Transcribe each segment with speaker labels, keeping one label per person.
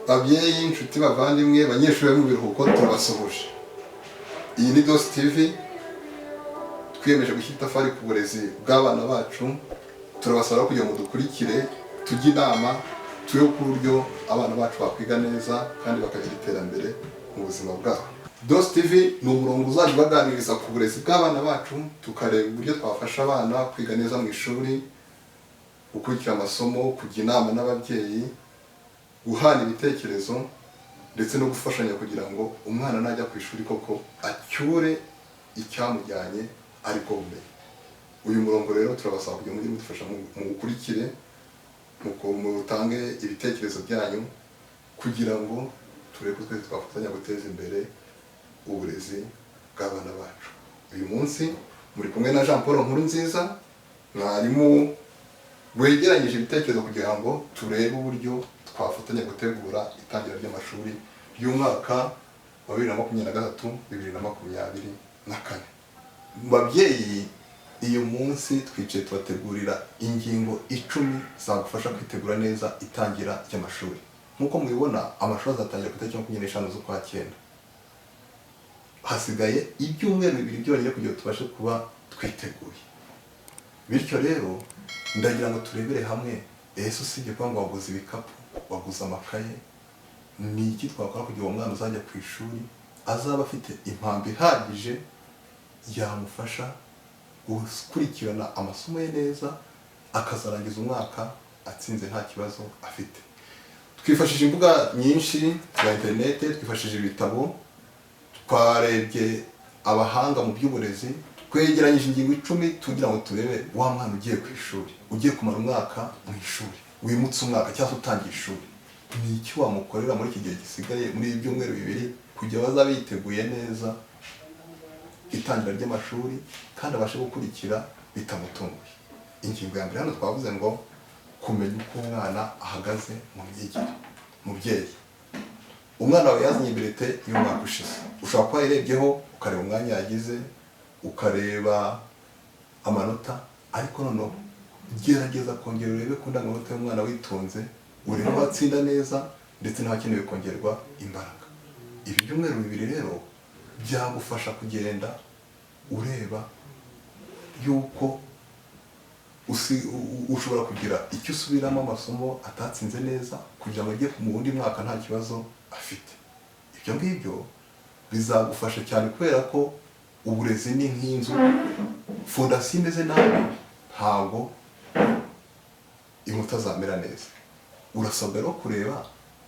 Speaker 1: Babyeyi, inshuti, bavandimwe, banyeshuri bari mu biruhuko turabasuhuje. Iyi ni DOS TV, twiyemeje gushyira itafari ku burezi bw'abana bacu. Turabasaba kugira ngo dukurikire, tujye inama, turebe ku buryo abana bacu bakwiga neza kandi bakagira iterambere mu buzima bwabo. DOS TV ni umurongo uzajya ubaganiriza ku burezi bw'abana bacu, tukareba uburyo twafasha abana kwiga neza mu ishuri, gukurikira amasomo, kujya inama n'ababyeyi, guhana ibitekerezo ndetse no gufashanya kugira ngo umwana najya ku ishuri koko acyure icyamujyanye ariko bumenye. Uyu murongo rero turabasaba kugira ngo mujye mudufasha mu gukurikire, mutange ibitekerezo byanyu kugira ngo turebe ko twese twafatanya guteza imbere uburezi bw'abana bacu. Uyu munsi muri kumwe na Jean Paul Nkurunziza, mwarimu wegeranyije ibitekerezo kugira ngo turebe uburyo twafatanya gutegura itangira ry'amashuri y'umwaka wa 2023-2024. Babyeyi, uyu munsi twicaye tubategurira ingingo 10 zagufasha kwitegura neza itangira ry'amashuri. Nkuko mubibona, amashuri azatangira ku itariki 25 z'ukwa 9. Hasigaye ibyumweru 2 byonyine kugira ngo tubashe kuba twiteguye. Bityo rero ndagira ngo turebere hamwe, ese usibye kuba ngo waguze ibikapu, waguze amakaye, ni iki twakora kugira ngo umwana uzajya ku ishuri azaba afite impamvu ihagije yamufasha gukurikirana amasomo ye neza, akazarangiza umwaka atsinze nta kibazo afite. Twifashishije imbuga nyinshi za internet, twifashishije ibitabo, twarebye abahanga mu by'uburezi, twegeranyije ingingo 10 tugira ngo turebe wa mwana ugiye ku ishuri, ugiye kumara umwaka mu ishuri, wimutse umwaka cyangwa utangiye ishuri, ni iki wamukorera muri iki gihe gisigaye muri ibi byumweru 2 kugira ngo azabe yiteguye neza itangira ry'amashuri kandi abashe gukurikira bitamutunguye. Ingingo ya mbere hano twavuze ngo kumenya uko umwana ahagaze mu myigire. Mubyeyi, umwana wawe yazanye ibirete y'umwaka ushize, ushobora kuba yarebyeho ukareba umwanya yagize, ukareba amanota, ariko noneho gerageza kongera urebe ku ndangamanota y'umwana witonze, urebe aho atsinda neza ndetse n'aho akenewe kongerwa imbaraga. Ibi byumweru 2 rero byagufasha kugenda ureba yuko ushobora kugira icyo usubiramo amasomo atatsinze neza kugira ngo ajye mu wundi mwaka nta kibazo afite. Ibyo ngibyo bizagufasha cyane kubera ko uburezi ni nk'inzu, fondasiyo imeze nabi ntabwo inkuta zamera neza. Urasabwa rero kureba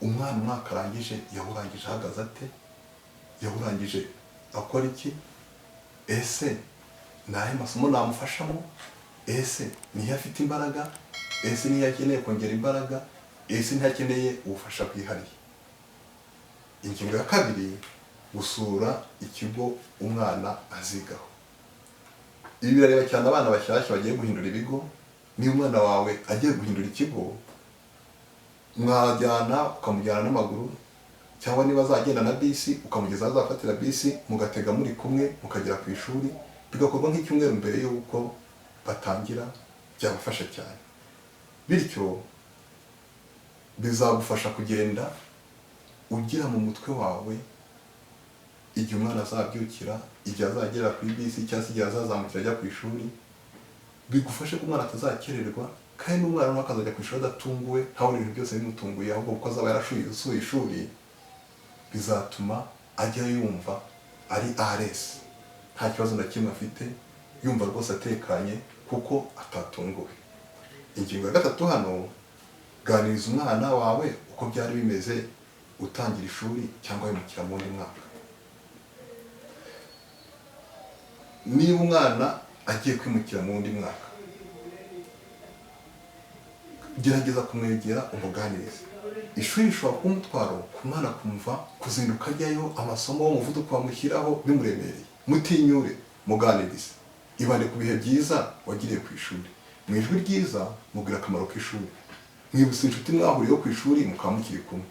Speaker 1: umwana umwaka arangije yawurangije ahagaze ate, yawurangije akora iki, ese nahe masomo namufashamo, ese niyo afite imbaraga, ese niyo akeneye kongera imbaraga, ese niyo akeneye ubufasha bwihariye. Ingingo ya 2, gusura ikigo umwana azigaho. Ibi birareba cyane abana bashyashya bagiye guhindura ibigo. Niba umwana wawe agiye guhindura ikigo, mwajyana ukamujyana n'amaguru, cyangwa niba azagenda na bisi ukamugeza aho azafatira bisi, mugatega muri kumwe mukagera ku ishuri, bigakorwa nk'icyumweru mbere y'uko batangira, byabafasha cyane. Bityo bizagufasha kugenda ugira mu mutwe wawe igihe umwana azabyukira, igihe azagera kuri bisi cyangwa se igihe azazamukira ajya ku ishuri, bigufashe ko umwana atazakererwa kandi n'umwana nawe akazajya ku ishuri adatunguwe, ntabone ibintu byose bimutunguye, ahubwo kuko azaba yarasuye ishuri bizatuma ajya yumva ari ARS, nta kibazo na kimwe afite, yumva rwose atekanye kuko atatunguwe. Ingingo ya 3 hano, ganiriza umwana wawe uko byari bimeze utangira ishuri cyangwa yimukira mu wundi mwaka. Niba umwana agiye kwimukira mu wundi mwaka, gerageza kumwegera umuganirize. Ishuri rishobora kuba umutwaro ku mwana, kumva kuzinduka ajyayo, amasomo umuvuduko wamushyiraho bimuremereye. Mutinyure, muganirize, ibande ku bihe byiza wagiriye ku ishuri, mu ijwi ryiza mubwira akamaro k'ishuri, mwibutsa inshuti mwahuriyeho ku ishuri mukaba mukiri kumwe,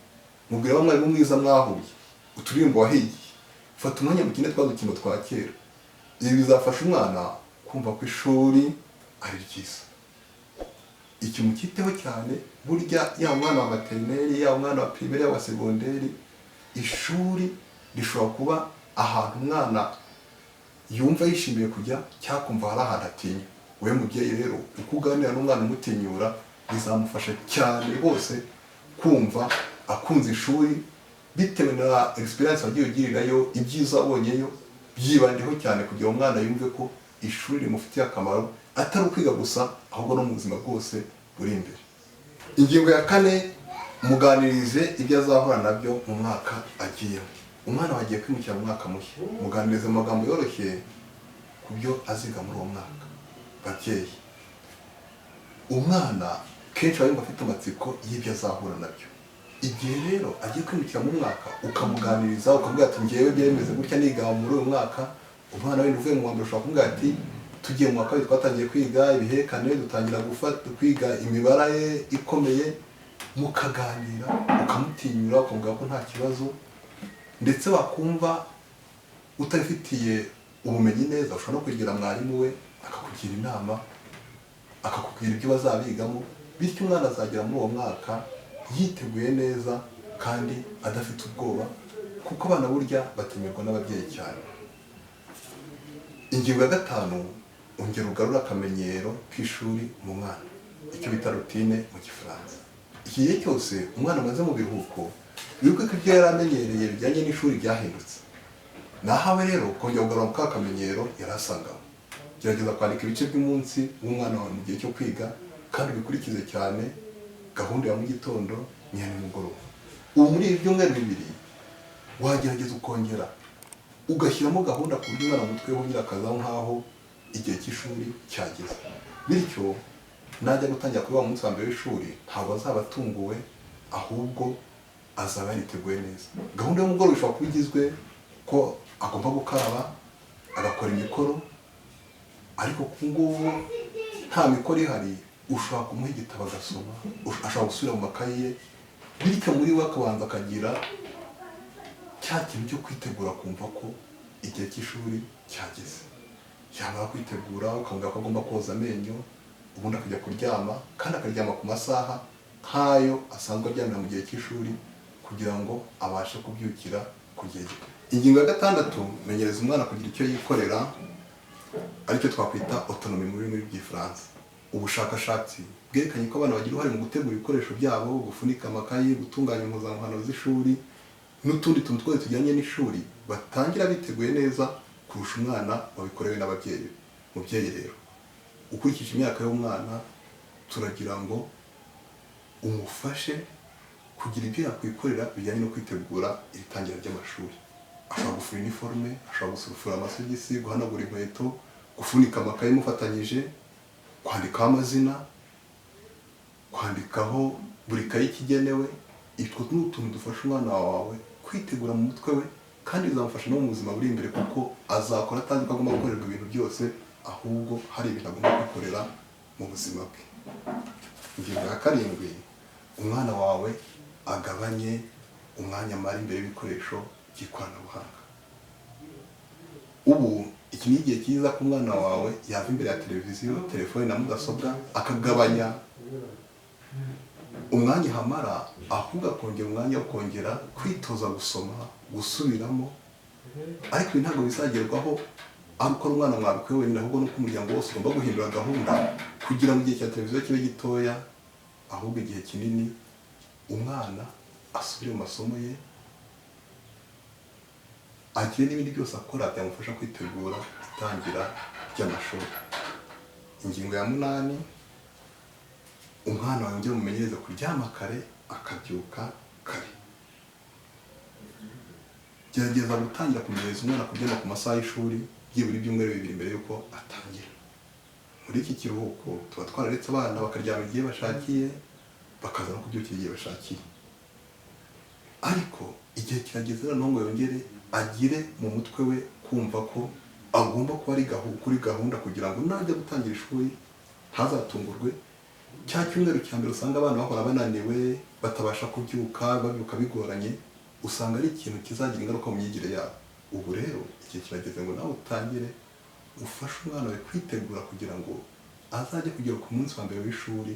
Speaker 1: mubwira mwarimu mwiza mwahuye, uturirimbo wahigiye, fata umwanya mukine twa dukino twa kera. Ibi bizafasha umwana kumva ko ishuri ari ryiza. iki mukiteho cyane. Burya yaba umwana wa materineri, yaba umwana wa pirimeri, yaba wa segonderi, ishuri rishobora kuba ahantu umwana yumva yishimiye kujya cyakumva hari ahantu atinya. Wowe mubyeyi rero uko uganira n'umwana umutinyura bizamufasha cyane rwose kumva akunze ishuri bitewe na experience wagiye ugirirayo, ibyiza abonyeyo. Byibandeho cyane kugira umwana yumve ko ishuri rimufitiye akamaro, atari ukwiga gusa ahubwo no mu buzima bwose buri imbere. Ingingo ya 4, muganirize ibyo azahura nabyo mu mwaka agiyemo. Umwana wagiye kwimukira mu mwaka mushya, muganirize mu magambo yoroshye ku byo aziga muri uwo mwaka. Babyeyi, umwana kenshi aba yumva afite amatsiko y'ibyo azahura nabyo. Igihe rero agiye kwimukira mu mwaka ukamuganiriza, ukavuga ati ngewe byemeze gutya niga muri uyu mwaka, umwana wenda uvuye mu wa mbere ushobora kumubwira ati tugiye mu wa kabiri twatangiye kwiga ibihekane, dutangira kwiga imibare ikomeye. Mukaganira, ukamutinyura, ukamubwira ko nta kibazo, ndetse wakumva utabifitiye ubumenyi neza ushobora no kwegera mwarimu we akakugira inama, akakubwira ibyo bazabigamo, bityo umwana azagera muri uwo mwaka yiteguye neza kandi adafite ubwoba, kuko abana burya batinyurwa n'ababyeyi cyane. Ingingo ya 5, ongera ugarura akamenyero k'ishuri mu mwana, icyo bita rutine mu Gifaransa. Iki gihe cyose umwana amaze mu biruhuko, wibuke ko ibyo yari amenyereye bijyanye n'ishuri byahindutse. Nahawe rero kongera kugarura ka kamenyero yari asangamo. Gerageza kwandika ibice by'umunsi w'umwana wawe mu gihe cyo kwiga, kandi ubikurikize cyane gahunda ya mu gitondo n'iya nimugoroba. Ubu muri ibi byumweru 2 wagerageza ukongera ugashyiramo gahunda ku buryo umwana mutwe wongera akazaho nk'aho igihe cy'ishuri cyageze. Bityo najya gutangira kuri wa munsi wa mbere w'ishuri ntabwo azaba atunguwe, ahubwo azaba yariteguye neza. Gahunda y'umugoroba ishobora kuba igizwe ko agomba gukaraba, agakora imikoro, ariko ku ngubu nta mikoro ihari, ushobora kumuha igitabo agasoma, ashobora gusubira mu makayi ye, bityo muri we akabanza akagira cya kintu cyo kwitegura, kumva ko igihe cy'ishuri cyageze. Yamara kwitegura ukamubwira ko agomba koza amenyo, ubundi akajya kuryama, kandi akaryama ku masaha nk'ayo asanzwe aryamira mu gihe cy'ishuri kugira ngo abashe kubyukira ku gihe gito. Ingingo ya 6, menyereza umwana kugira icyo yikorera, aricyo twakwita autonomy mu rurimi rw'Igifaransa. Ubushakashatsi bwerekanye ko abana bagira uruhare mu gutegura ibikoresho byabo, gufunika amakayi, gutunganya impuzankano z'ishuri n'utundi tuntu twose tujyanye n'ishuri, batangira biteguye neza kurusha umwana wabikorewe n'ababyeyi. Mubyeyi rero, ukurikije imyaka y'umwana, turagira ngo umufashe kugira ibyo yakwikorera bijyanye no kwitegura iritangira ry'amashuri. Ashobora gufura iniforume, ashobora gusufura amasogisi, guhanagura inkweto, gufunika amakayi mufatanyije, kwandikaho amazina, kwandikaho buri kayi kigenewe. Itwo ni utuntu dufasha umwana wawe kwitegura mu mutwe we, kandi bizamufasha no mu buzima buri imbere, kuko azakora atazi ko agomba gukorerwa ibintu byose, ahubwo hari ibintu agomba kwikorera mu buzima bwe. Ingingo ya 7, umwana wawe agabanye umwanya amara imbere y'ibikoresho by'ikoranabuhanga. Ubu iki ni igihe cyiza ko umwana wawe yava imbere ya televiziyo, telefone na mudasobwa, akagabanya umwanya hamara, ahubwo akongera umwanya wo kongera kwitoza gusoma, gusubiramo. Ariko ibi ntabwo bizagerwaho ari uko umwana mwabikwiye wenyine, ahubwo nuko umuryango wose ugomba guhindura gahunda kugira ngo igihe cya televiziyo kibe gitoya, ahubwo igihe kinini umwana asubire mu masomo ye, agire n'ibindi byose akora byamufasha kwitegura itangira ry'amashuri. Ingingo ya 8, umwana wawe wongere umumenyereze kuryama kare, akabyuka kare. Gerageza gutangira kumenyereza umwana kuryama ku masaha y'ishuri byibura ibyumweru 2 mbere yuko atangira. Muri iki kiruhuko tuba twararetse abana bakaryama igihe bashakiye, bakaza no kubyukira igihe bashakiye. Ariko igihe kirageze noneho ngo yongere agire mu mutwe we kumva ko agomba kuba ari kuri gahunda, kugira ngo najya gutangira ishuri ntazatungurwe. Cya cyumweru cya mbere usanga abana bahora bananiwe, batabasha kubyuka, babyuka bigoranye, usanga ari ikintu kizagira ingaruka mu myigire yabo. Ubu rero igihe kirageze ngo nawe utangire ufashe umwana we kwitegura kugira ngo azajye kugera ku munsi wa mbere w'ishuri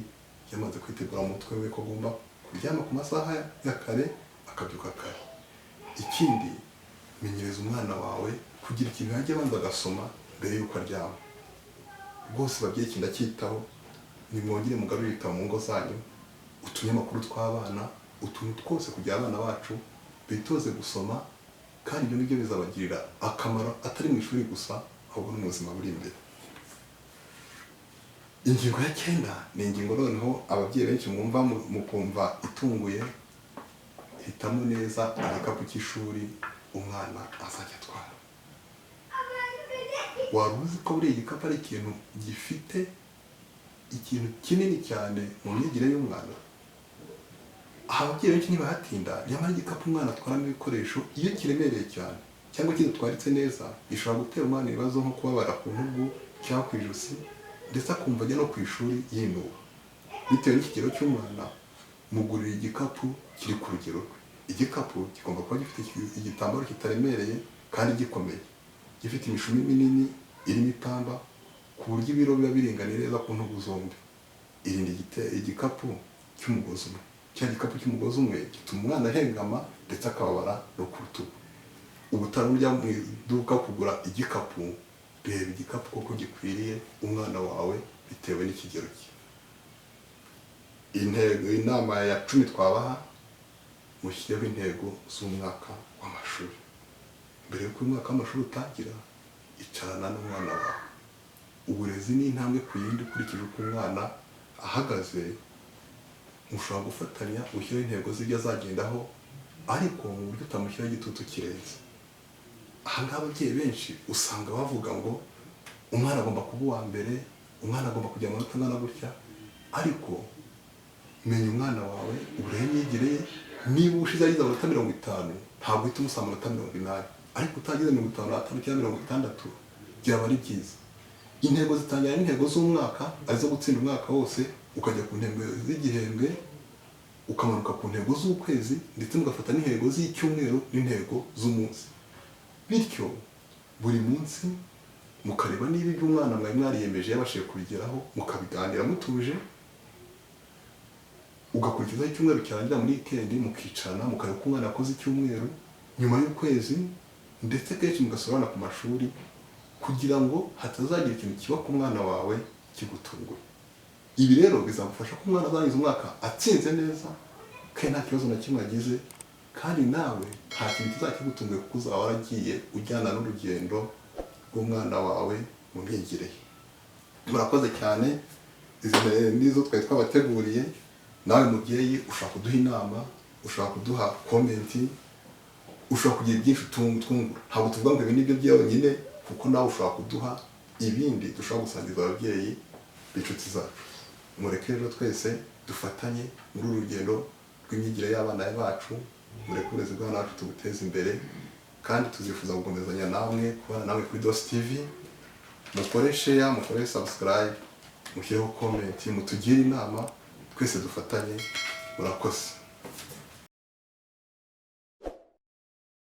Speaker 1: yamaze kwitegura mu mutwe we ko agomba kuryama ku masaha ya kare akabyuka kare. Ikindi, menyereza umwana wawe kugira ikintu yajya abanza agasoma mbere y'uko aryama. Rwose babyeyi iki ndacyitaho, nimwongere mugarure ibitabo mu ngo zanyu, utunyamakuru tw'abana, utuntu twose kugira abana bacu bitoze gusoma, kandi ibyo ngibyo bizabagirira akamaro atari mu ishuri gusa ahubwo no mu buzima buri imbere. Ingingo ya 9 ni ingingo noneho ababyeyi benshi mwumva mukumva itunguye. Hitamo neza igikapu cy'ishuri umwana azajya atwara. Wari uzi ko buriya igikapu ari ikintu gifite ikintu kinini cyane mu myigire y'umwana? Aha ababyeyi benshi ntibahatinda, nyamara igikapu umwana atwaramo ibikoresho iyo kiremereye cyane cyangwa kidatwaritse neza gishobora gutera umwana ibibazo nko kubabara ku ntugu cyangwa ku ijosi, ndetse akumva ajya no ku ishuri yinuba. Bitewe n'ikigero cy'umwana, mugurira igikapu kiri ku rugero rwe. Igikapu kigomba kuba gifite igitambaro kitaremereye kandi gikomeye, gifite imishumi minini irimo ipamba ku buryo ibiro biba biringaniye neza ku ntugu zombi. Irinde igikapu cy'umugozi umwe. Cya gikapu cy'umugozi umwe gituma umwana ahengama ndetse akababara no ku rutugu. Ubutari ujya mu iduka kugura igikapu, reba igikapu koko gikwiriye umwana wawe bitewe n'ikigero cye. Inama ya 10 twabaha, mushyireho intego z'umwaka w'amashuri. Mbere y'uko umwaka w'amashuri utangira, icarana n'umwana wawe. Uburezi ni intambwe ku yindi ukurikije uko umwana ahagaze. Mushobora gufatanya gushyiraho intego z'ibyo azagendaho, ariko mu buryo utamushyiraho igitutu kirenze. Aha ngaha ababyeyi benshi usanga bavuga ngo umwana agomba kuba uwa mbere, umwana agomba kugira amanota angana gutya, ariko menya umwana wawe urebe imyigire ye. Niba ushize agize amanota 50, ntabwo uhita umusaba amanota 80, ariko utagize 55 cyangwa 60 byaba ari byiza. Intego zitangira n'intego z'umwaka arizo gutsinda umwaka wose, ukajya ku ntego z'igihembwe, ukamanuka ku ntego z'ukwezi, ndetse mugafata n'intego z'icyumweru n'intego z'umunsi. Bityo buri munsi mukareba niba ibyo umwana mwariyemeje yabashije kubigeraho, mukabiganira mutuje, ugakurikizaho icyumweru cyarangira muri weekend, mukicarana mukareba uko umwana yakoze icyumweru, nyuma y'ukwezi, ndetse kenshi mugasorana ku mashuri kugira ngo hatazagira ikintu kiba ku mwana wawe kigutunguye. Ibi rero bizagufasha ko umwana azarangiza umwaka atsinze neza kandi nta kibazo na kimwe agize, kandi nawe nta kintu kizakigutunguye kuko uzaba waragiye ujyana n'urugendo rw'umwana wawe mu myigire ye. Murakoze cyane. Izi nizo twari twabateguriye. Nawe mubyeyi ushaka kuduha inama, ushaka kuduha comment, ushaka kugira byinshi twungura. Ntabwo tuvuga ngo ibi nibyo byonyine, kuko nawe ushaka kuduha ibindi dushobora gusangiza ababyeyi b'inshuti zacu. Mureke rero twese dufatanye muri uru rugendo rw'imyigire y'abana bacu. Mureke uburezi bw'abana bacu tubuteze imbere, kandi tuzifuza gukomezanya namwe, kubana namwe kuri DOS TV. Mukore share, mukore subscribe, mushyireho comment, mutugire inama, twese dufatanye. Murakoze.